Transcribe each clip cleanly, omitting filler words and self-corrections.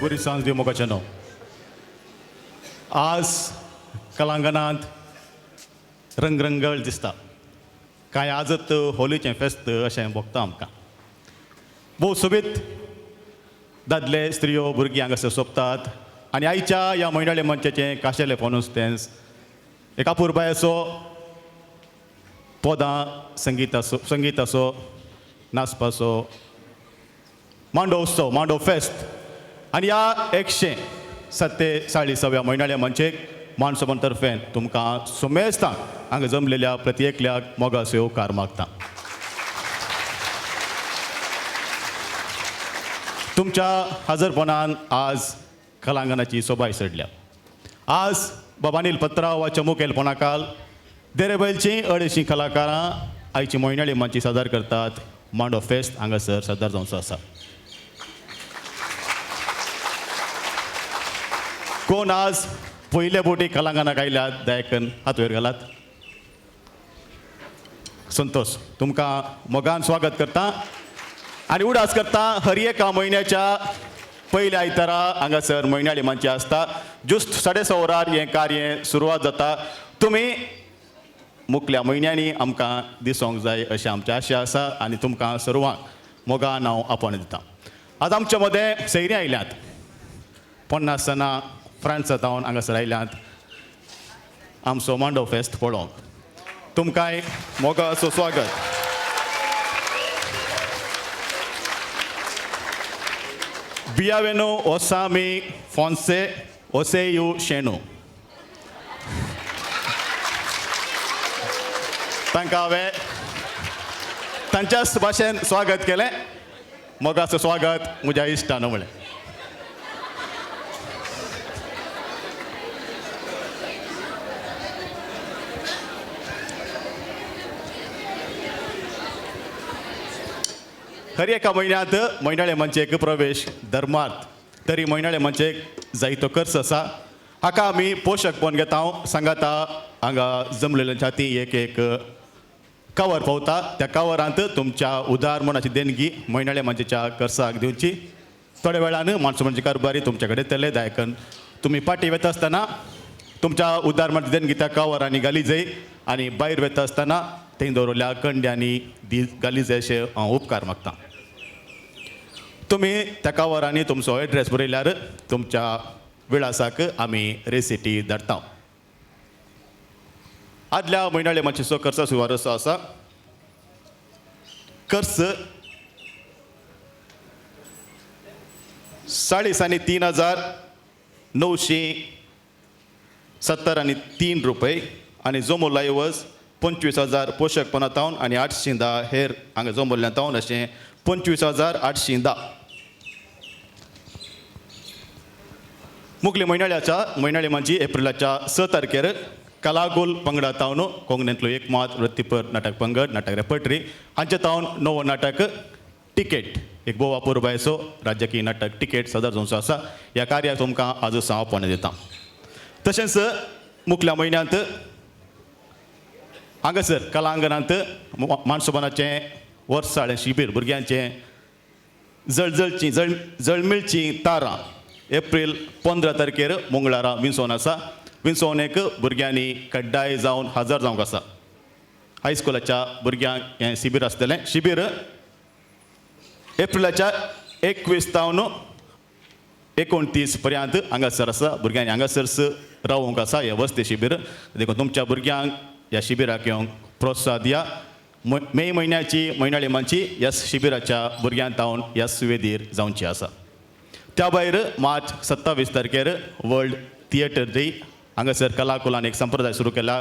बरी सांज दिवं मोगाचें न्हू. आज कलांगणांत रंगरंगळ दिसता. कांय आजत होलीचें फेस्त अशें भोगता आमकां. भोव सोबीत दादले स्त्रियो भुरगीं हांगासर सोंपतात आनी आयच्या ह्या मंडळे मंचाचें खाशेलें फोनूस तें एक अपुरबायेचो पदां संगीताचो नाचपाचो मांडो उत्सव मांडो फेस्त आनी ह्या 147व्या मंडळे मंचेक मानसोबान तर्फेन तुमकां सुमेस्तान हांगा जमलेल्या प्रत्येकल्याक मोगाचो उपकार मागता. तुमच्या हजरपणान आज कलांगणाची सोबाय चडल्या. आज बाबानील पत्राव वा चमुकेलपणाकाल देरेबैलचीं 250 कलाकारां आयची मोयनाळी मंची सादर करतात. मांडो फेस्त हांगासर सादर जावचो आसा. कोण आज पयले बोटी कलांगणाक आयल्यात दयाकन हात वयर घालात. संतोष, तुमकां मोगान स्वागत करता आनी उडास करता. हर एका म्हयन्याच्या पयल्या आयतारा हांगासर मोयनाळी मंच आसता. जुस्त 6:30 हें कार्य सुरवात जाता. तुमी मुखल्या म्हयन्यांनी आमकां दिसोंक जाय अशी आमची आशा आसा आनी तुमकां सर्वांक मोगान हांव आपण दितां. आज आमचे मदें सैरी आयल्यात. 50 जाणां फ्रांसांतावन हांगासर आयल्यात आमचो मांडो फेस्त पळोवंक. तुमकांय मोगाचो स्वागत. बियावेनो ओसामी फोन्से ओसेयू शेणू, तांकां हांवें तांच्याच भाशेन स्वागत केलें. मोगाचो स्वागत म्हज्या इश्टान म्हळें. हर एका म्हयन्यांत मोयनाळे मंचेक प्रवेश धर्मार्थ तरी मोयनाळे मंचेक जायतो खर्च आसा. हाका आमी पोशकपण घेता. सांगाता हांगा जमलेल्यांच्या ती एक कवर पावता. त्या कवरांत तुमच्या उदार मनाची देणगी मोयनाळे मंचाच्या खर्चाक दिवची. थोड्या वेळान माणसो म्हणजे कारबारी तुमचे कडेन येतले. दायकन तुमी पाटी वता आसतना तुमच्या उदार मनाची देणगी त्या कवरांनी घाली जाय आनी भायर वता आसतना थंय दवरल्या कंड्यांनी घाली जाय अशें हांव उपकार मागतां. तुमी त्या कवरांनी तुमचो एड्रेस बरयल्यार तुमच्या विळासाक आमी रेसिटी धाडटा. आदल्या मोयनाळे मंचाचो खर्च सुवार असो आसा. खर्च 3,970.3 रुपये आनी जमोला येवज 25,000 पोशकपणांतावन आनी 810 हेर हांगा जमोल्ल्यांतावन अशें 25,810. मुखले मोयनाळे मंची एप्रिलाच्या 6 तारखेर कलागुल पंगडातावन कोंकणींतलो एकमात वृत्तीपर नाटक पंगड नाटक रेपर्टरी हांचे तावन नवो नाटक टिकेट एक भोव अपुरबायेचो राजकीय नाटक टिकेट सादर जावचो आसा. ह्या कार्याक तुमकां आजूच हांव आपोवणें दितां. तशेंच मुखल्या म्हयन्यांत हांगासर कलांगणांत मानसोबानाचें वर्साळें शिबीर भुरग्यांचें जळमिळचीं तारां एप्रील 15 तारखेर मंगळारा विंसोन आसा. विंसोनेक भुरग्यांनी कड्डाय जावन हजर जावंक आसा. हायस्कुलाच्या भुरग्यांक हें शिबीर आसतलें. शिबीर एप्रिलाच्या 21 तावन 29 पर्यंत हांगासर आसा. भुरग्यांनी हांगासर रावूंक आसा. हें वस्ती शिबीर. देखून तुमच्या भुरग्यांक ह्या शिबिराक येवंक प्रोत्साह दिया. मे म्हयन्याची मोयनाळे मंची ह्या शिबिराच्या भुरग्यांक तावन ह्या सुवेदीर जावची आसा. त्या भायर मार्च 27 तारखेर वर्ल्ड थिएटर डे हांगासर कलाकुलान एक संप्रदाय सुरू केला.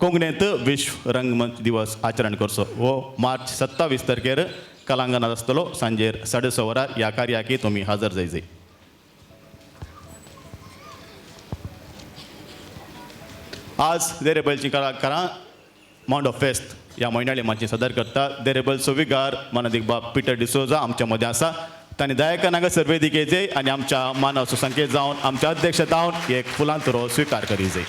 कोंकणींत विश्व रंगमंच दिवस आचरण करचो. हो मार्च 27 तारखेर कलांगणांत आसतलो सांजेर 6:30 ह्या कार्याकी तुमी हजर जाय. आज देरेबलची कलाकारां मांडो फेस्त ह्या मोयनाळे मंची सादर करता. देरेबलचो विगार माननीय बाब पिटर डिसोजा आमच्या मदें आसा. तांणी दयाकन हांगासर वेदिकेर येय आनी आमच्या मानाचो संकेत जावन आमच्या अध्यक्षतावन एक फुलांतरो स्विकार करी जाय.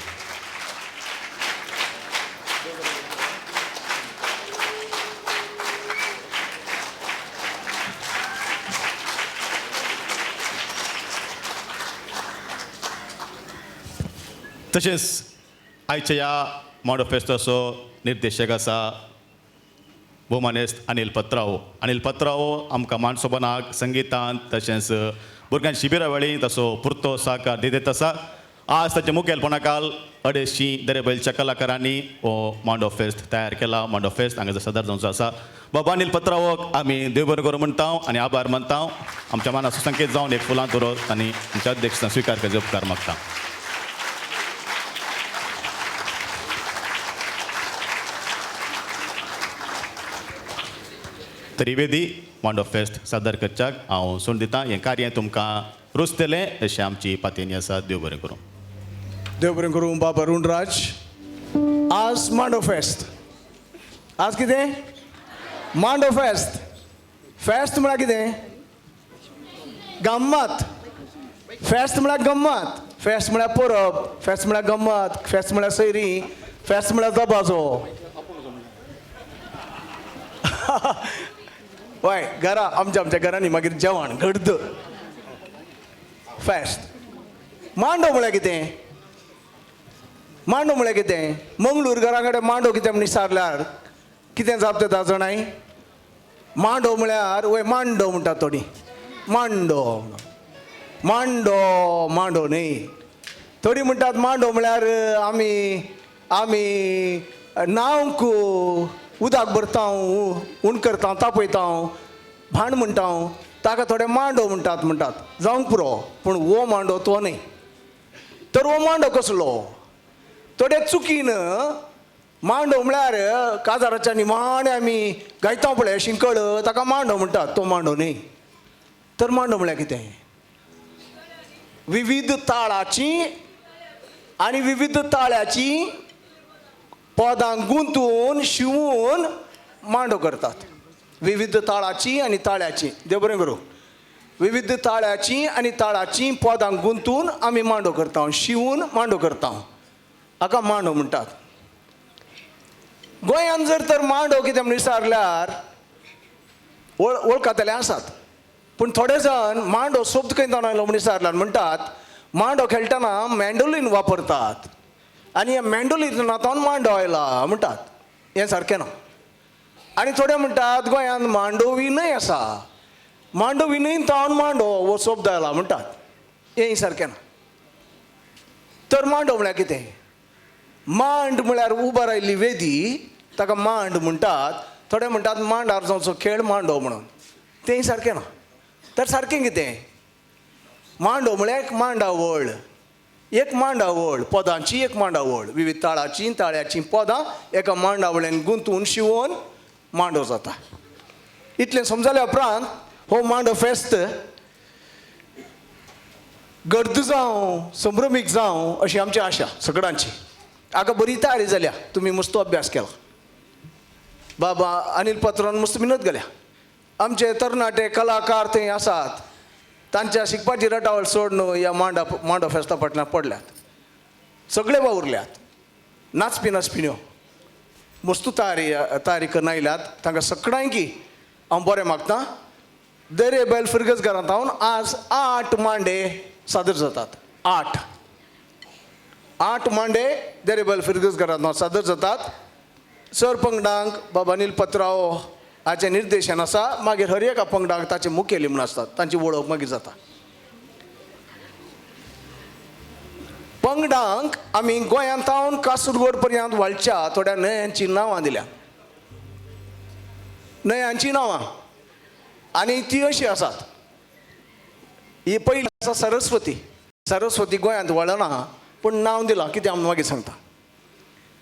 तशेंच आयच्या ह्या मांडो फेस्ताचो निर्देशक आसा भोवमानेस्त अनिल पत्रावो आमकां मानसोबनाक संगीतांत तशेंच भुरग्यांच्या शिबिरा वेळी ताचो पुरतो सहकार दित आसा. आज ताच्या मुखेलपणाखाल 250 दर्याबयलच्या कलाकारांनी हो मांडो फेस्त तयार केला. मांडो फेस्त हांगा सदर जावचो आसा. बाबा अनिल पत्रावोक आमी देव बरें करूं म्हणटा आनी आभार मानता. आमच्या मनाचो संकेत जावन एक फुलां दवरत आनी आमच्या अध्यक्षान स्विकार करचे उपकार मागता. तरी वेदी मांडो फेस्त सादर करच्याक हांव सोड दितां. हें कार्य तुमकां रुचतलें अशें आमची पातेनी आसा. देव बरें करूं. देव बरें करूं बाबा रुणराज. आज मांडो फेस्त. आज कितें? मांडो फेस्त. फेस्त म्हळ्यार कितें? गम्मत. फेस्त म्हळ्यार गम्मत. फेस्त म्हळ्यार परब. फेस्त म्हळ्यार गम्मत. फेस्त म्हळ्यार सयरी. फेस्त म्हळ्यार दबाजो. हय घरा आमच्या घरांनी मागीर जेवण घडद. फेस्त. मांडो म्हळ्यार कितें? मांडो म्हळ्यार कितें? मंगळूर घरा कडेन मांडो कितें म्हण विचारल्यार कितें जाप जाता जाणाय? मांडो म्हळ्यार वय मांडो म्हणटात थोडी. मांडो मांडो मांडो न्ही. थोडी म्हणटात मांडो म्हळ्यार आमी नांवक उदक भरता उण करता तापयता भांड म्हणटा ताका थोडे मांडो म्हणटात जावंक पुरो. पूण वो मांडो तो न्ही. तर वो मांडो कसलो? थोडे चुकीन मांडो म्हळ्यार काजाराच्या निमाणे आमी गायता पळय शिंकळ ताका मांडो म्हणटात. तो मांडो न्ही. तर मांडो म्हळ्यार कितें? विविध ताळाची आनी विविध ताळ्याची पदां गुंतून शिवून मांडो करतात. विविध ताळाची आनी ताळ्याची. देव बरें करूं. विविध ताळ्याची आनी ताळाची पदां गुंतून आमी मांडो करता. शिवून मांडो करता. हाका मांडो म्हणटात. गोंयांत जर तर मांडो कितें म्हण विचारल्यार वळखतले आसात. पूण थोडे जाण मांडो सोबत खंय जाणालो म्हण विचारल्यार म्हणटात मांडो खेळटना मँडोलीन वापरतात आनी ह्या मँडोलिनांतल्यान मांडो आयला म्हणटात. हें सारकें ना. आनी थोडे म्हणटात गोंयांत मांडोवी न्हंय आसा. मांडोवी न्हंयेंतावन मांडो हो शब्द आयला म्हणटात. हें सारकें ना. तर मांडो म्हळ्यार कितें? मांड म्हळ्यार उबर आयिल्ली वेदी ताका मांड म्हणटात. थोडे म्हणटात मांडार जावचो खेळ मांडो म्हणून. तें सारकें ना. तर सारकें कितें? मांडो म्हळ्यार एक मांडावळ. एक मांडावळ पदांची एक मांडावळ. विविध ताळाची ताळ्याची पदां एका मांडावळ्यान गुंतून शिवून मांडो जाता. इतलें समजल्या उपरांत हो मांडो फेस्त गर्द जावं संभ्रमीक जावं अशी आमची आशा सगळ्यांची. हाका बरी तयारी जाल्या. तुमी मस्त अभ्यास केला. बाबा अनिल पत्रान मस्त मिनत गेल्या. आमचे तरणाटे कलाकार थंय आसात. तांच्या शिकपाची रटावळ सोड न्हू ह्या मांडो फेस्ता फाटल्यान पडल्यात. सगळे वावुरल्यात. नाचपिण्यो मस्त तयारी करून आयल्यात. तांकां सगळ्यांकी हांव बरें मागतां. दर्याबयल फिरगज घरांत आज 8 मांडे सादर जातात. 8 मांडे दर्याबयल फिरगज घरांत सादर जातात. सरपंगडांक बाबा अनिल पत्राव हाचें निर्देशन आसा. मागीर हर एका पंगडाक ताचे मुखेली म्हूण आसतात. तांची वळख मागीर जाता. पंगडांक आमी गोंयांतावन कासरगोड पर्यंत वाळच्या थोड्या न्हंयांची नांवां दिल्या. न्हंयांची नांवां आनी ती अशी आसात. ही पयली आसा सरस्वती. सरस्वती गोंयांत वळना पूण नांव दिलां. कितें हांव मागीर सांगता.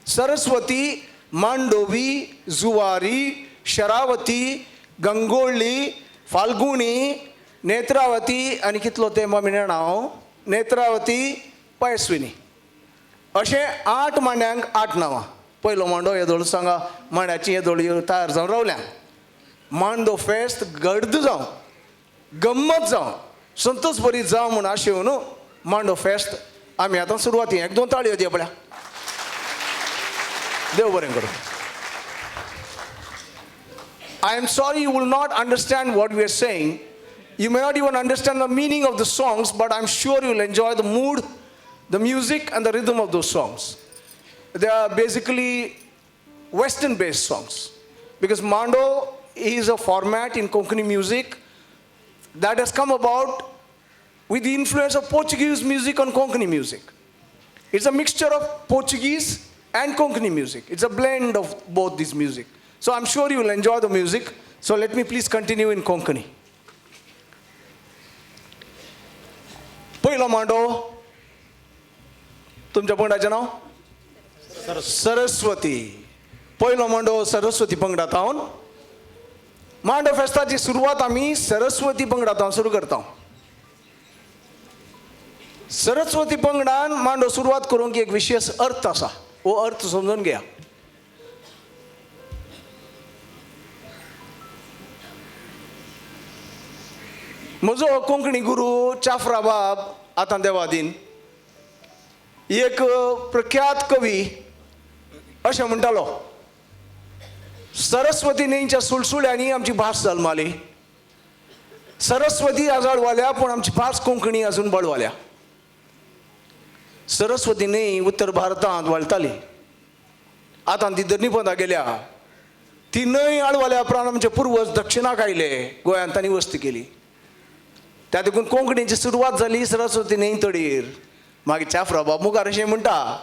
सरस्वती, मांडोवी, जुवारी, शरावती, गंगोळ्ळी, फाल्गुणी, नेत्रावती आनी कितलो तें मामिणें हांव नेत्रावती, पयस्विनी अशें 8 मांड्यांक 8 नांवां. पयलो मांडो येदोळ सांगा मांड्याची येदोळी तयार जावन रावल्या. मांडो फेस्त गर्द जावं गम्मत जावं संतोश बरी जावं म्हूण आशेवन मांडो फेस्त आमी आतां सुरवाती 1-2 ताळयो दिया पळया. देव बरें करूं. I am sorry you will not understand what we are saying. You may not even understand the meaning of the songs, but I'm sure you'll enjoy the mood, the music and the rhythm of those songs. They are basically Western based songs. Because Mando is a format in Konkani music that has come about with the influence of Portuguese music on Konkani music. It's a mixture of Portuguese and Konkani music. It's a blend of both these music. So I'm sure you will enjoy the music. So let me please continue in Konkani. पहिला मांडो तुमच्या पंगडाचें नाव सरस्वती. पहिलो मांडो सरस्वती पंगडांतावन. मांडो फेस्ताची सुरवात आमी सरस्वती पंगडांतावन सुरू करता. सरस्वती पंगडान मांडो सुरवात करूंक एक विशेष अर्थ आसा. हो अर्थ समजून घेया. म्हजो कोंकणी गुरू चाफराबाब आतां देवादीन एक प्रख्यात कवी अशें म्हणटालो, सरस्वती न्हंयच्या सुळसुळ्यांनी आमची भास जल्माली. सरस्वती आजळवाल्या पूण आमची भास कोंकणी अजून बळवाल्या. सरस्वती न्हंय उत्तर भारतांत वळटाली. आतां ती धरणीपदां गेल्या. ती न्हंय आळवाल्या उपरांत आमचे पुर्वज दक्षिणाक आयले. गोंयांत तांणी वस्ती केली. त्या देखून कोंकणीची सुरवात जाली सरस्वती न्हंय तडीर. मागीर चाफराबाब मुखार अशें म्हणटा,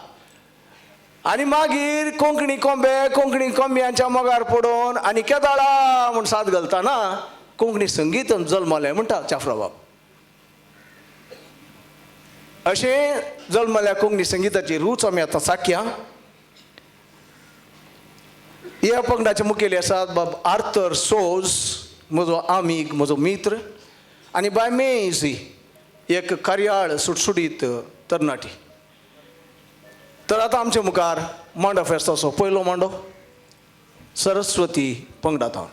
आनी मागीर कोंकणी कोंब्यांच्या मोगार पडोवन आनी केदाळा म्हूण साद घालतना कोंकणी संगीत जल्मलें म्हणटा चाफराबाब. अशें जल्मल्या कोंकणी संगीताची रूच आमी आतां साकया. ह्या पंगडाचे मुखेली आसात बाब आर्थर सोज, म्हजो आमीग, म्हजो मित्र, आनी बाय मेजी एक कार्याळ सुटसुटीत तरणाटी. तर आतां आमच्या मुखार मांडो फेस्ताचो पयलो मांडो सरस्वती पंगडांतावन.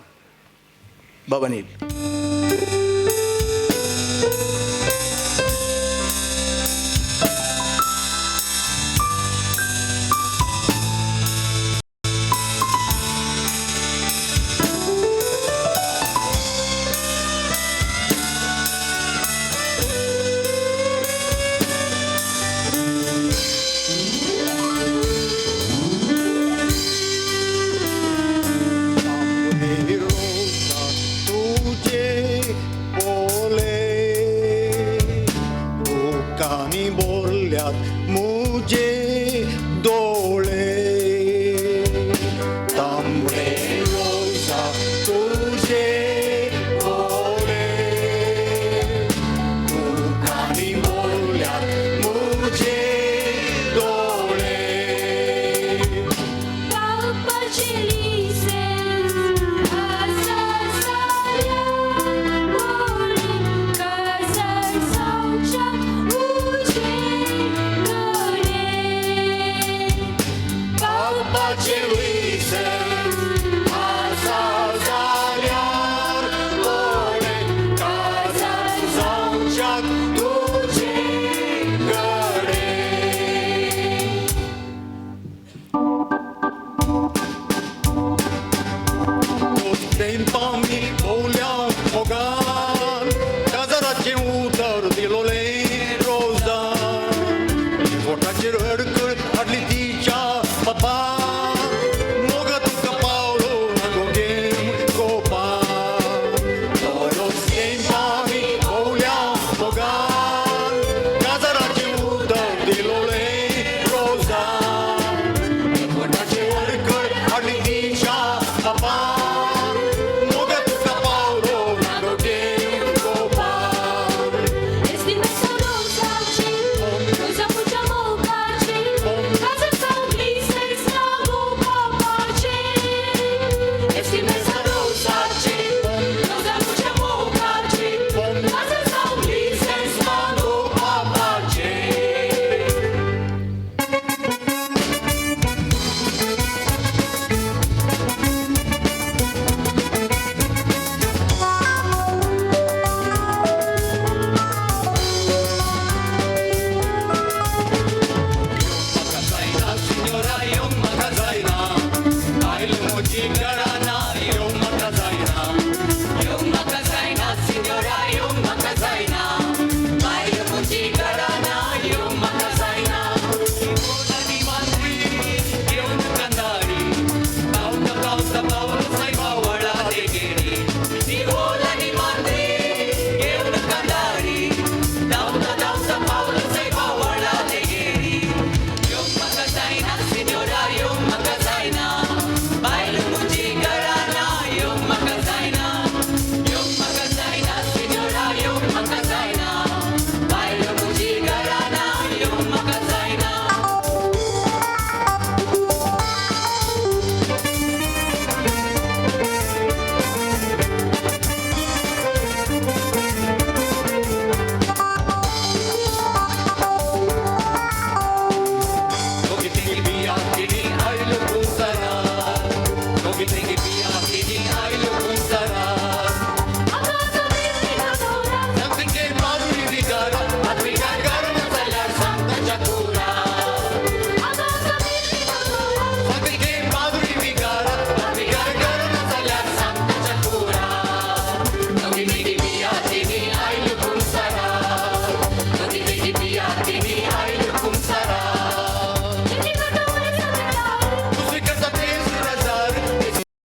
बाबा नील.